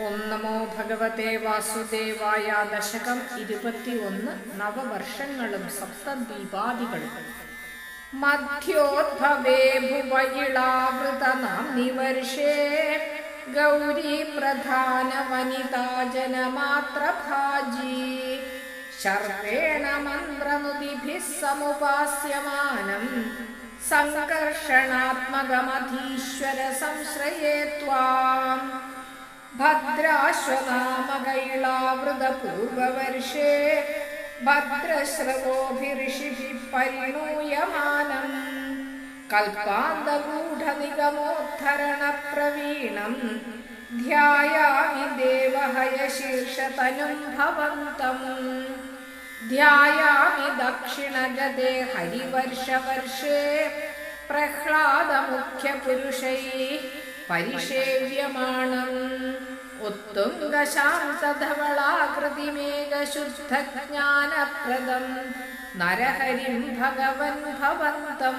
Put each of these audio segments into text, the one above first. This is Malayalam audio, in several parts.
ഓം നമോ ഭഗവതേ വാസുദേവായ. ദശകം 21. നവവർഷങ്ങളും സപ്തദ്വീപാദികളും. മധ്യോദ്ഭവേ ഭുവയിളാവൃതനാംനി വർഷേ ഗൗരീ പ്രധാന വനിതാ ജനമാത്രഭാജീ ശർവേണ മന്ത്രമുദിഭിഃ സമുപാസ്യമാനം സംകർഷണാത്മകമധീശ്വര സംശ്രയേ ത്വാം. ഭദ്രാശ്വനാമകൈളാവൃതപൂർവവർഷേ ഭദ്രശ്രവോഭിഋഷിഭിഃ പരിണൂയമാനം കൽപ്പാന്തഗൂഢനിഗമോദ്ധരണപ്രവീണം ധ്യായാമി ദേവഹയശീർഷതനും ഭവന്തം. ധ്യായാമി ദക്ഷിണഗതേ ഹരിവർഷവർഷേ പ്രഹ്ലാദമുഖ്യപുരുഷൈഃ പരിഷേവ്യമാണം ഉത്തുംഗശാന്തധവളാകൃതിമേഘശുദ്ധജ്ഞാനപ്രദം നരഹരിം ഭഗവൻ ഭവന്തം.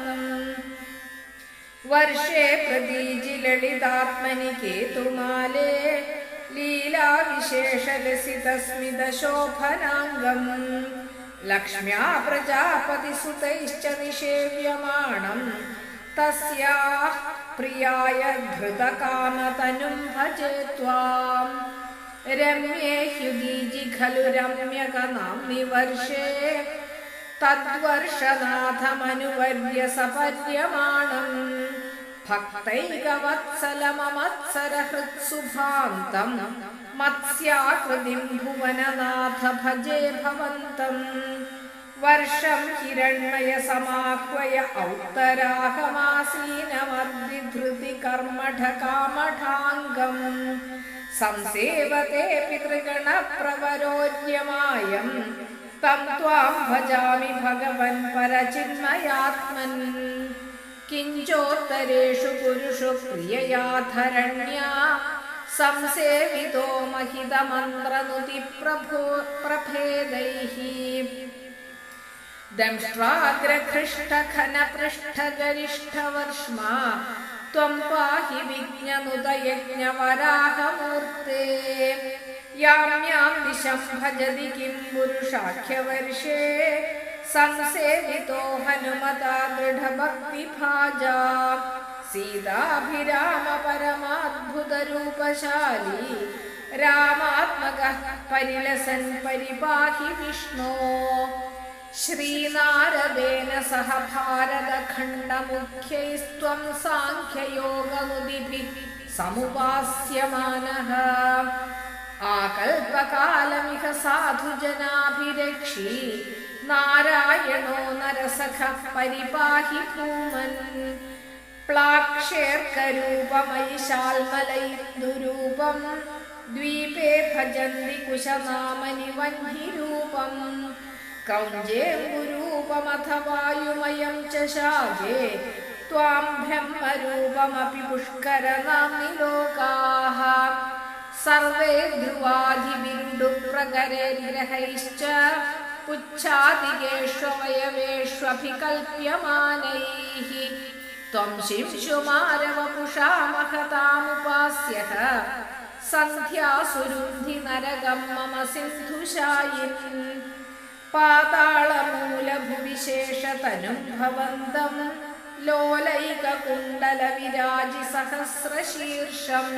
വർഷേ പ്രതീചിലളിതാത്മനി കേതുമാലേ ലീലാവിശേഷലസിതസ്മിതശോഭനാംഗം ലക്ഷ്മ്യാ പ്രജാപതിസുതൈശ്ച നിഷേവ്യമാണം തസ്യാഃ പ്രിയായ ധൃതകാമതനും ഭജേ ത്വാം. രമ്യേ ഹ്യുദീജി ഖലു രമ്യകനാംനി വർഷേ തദ്വർഷനാഥമനുവർയ സപര്യമാണം ഭക്തൈകവത്സലമമത്സരഹൃത്സുഭാന്തം മത്സ്യാകൃതിം ഭുവനനാഥ ഭജേ ഭവന്തം. വർഷം ഹിരണ്മയ സമാഹ്വയ ഔത്തരാഹമാസീനമദ്വിധൃതി കർമ്മഠകാമഠാംഗം സംസേവതേ പിതൃഗണ പ്രവരോര്യമായം തം ത്വാം ഭജാമി ഭഗവൻ പരചിന്മയാത്മൻ. കിഞ്ചോത്തരേഷു പുരുഷു പ്രിയയാധരണ്യാ സംസേവിതോ മഹിതമന്ത്രനുതി പ്രഭേദൈഃ ദംഷ്ട്രാഗ്രഘൃഷ്ടഘനപൃഷ്ഠഗരിഷ്ഠവർഷ്മാ ത്വം പാഹി വിജ്ഞനുതയജ്ഞവരാഹമൂർത്തേ. യാമ്യാം ദിശം ഭജതി കിം പുരുഷാഖ്യവർഷേ സംസേവിതോ ഹനുമതാ ദൃഢഭക്തിഭാജാ സീതാഭിരാമ പരമാദ്ഭുതരൂപശാലി രാമാത്മകഃ പരിലസൻ പരിപാഹി വിഷ്ണോ. ശ്രീനാരദേന സഹ ഭാരതഖണ്ഡമുഖ്യൈസ്ത്വം സാഖ്യയോഗമുദിഭിഃ സമുപാസ്യമാനഃ ആകൽപകാലമിഹ സാധുജനാഭിരക്ഷി നാരായണോ നരസഖഃ പരിപാഹി ഭൂമൻ. പ്ലാക്ഷേർക്കരൂപമൈശാൽമലൈന്ദുരൂപം ദ്വീപേ ഭജന്തി കുശനാമനി വഹ്നിരൂപം കൗഞ്ചേംബുരൂപമഥ വായുമയം ച ശാഖേ ത്വാം ബ്രഹ്മരൂപമപി പുഷ്കരനാംനി ലോകാഃ. സർവേ ധ്രുവാധിവിരുഡുപ്രകരേഗ്രഹൈശ്ച പുച്ഛാദികേഷ്വവയവേഷ്വഭികൽപ്യമാനൈഃ ത്വം ശിംശുമാരവപുഷാ മഹതാമുപാസ്യഃ സന്ധ്യാസുരുന്ധി നരകം മമ സിന്ധുശായിൻ. പാതാളമൂലഭുവിശേഷതനും ഭവന്തം ലോലൈകകുണ്ഡലവിരാജി സഹസ്രശീർഷം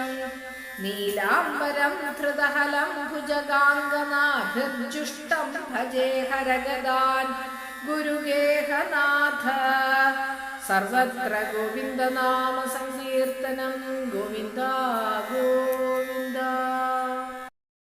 നീലാംബരം ധൃതഹലം ഭുജഗാംഗനാഭിർജുഷ്ടം ഭജേ ഹരഗദാൻ ഗുരുഗേഹനാഥ. സർവത്ര ഗോവിന്ദനാമ സങ്കീർത്തനം ഗോവിന്ദ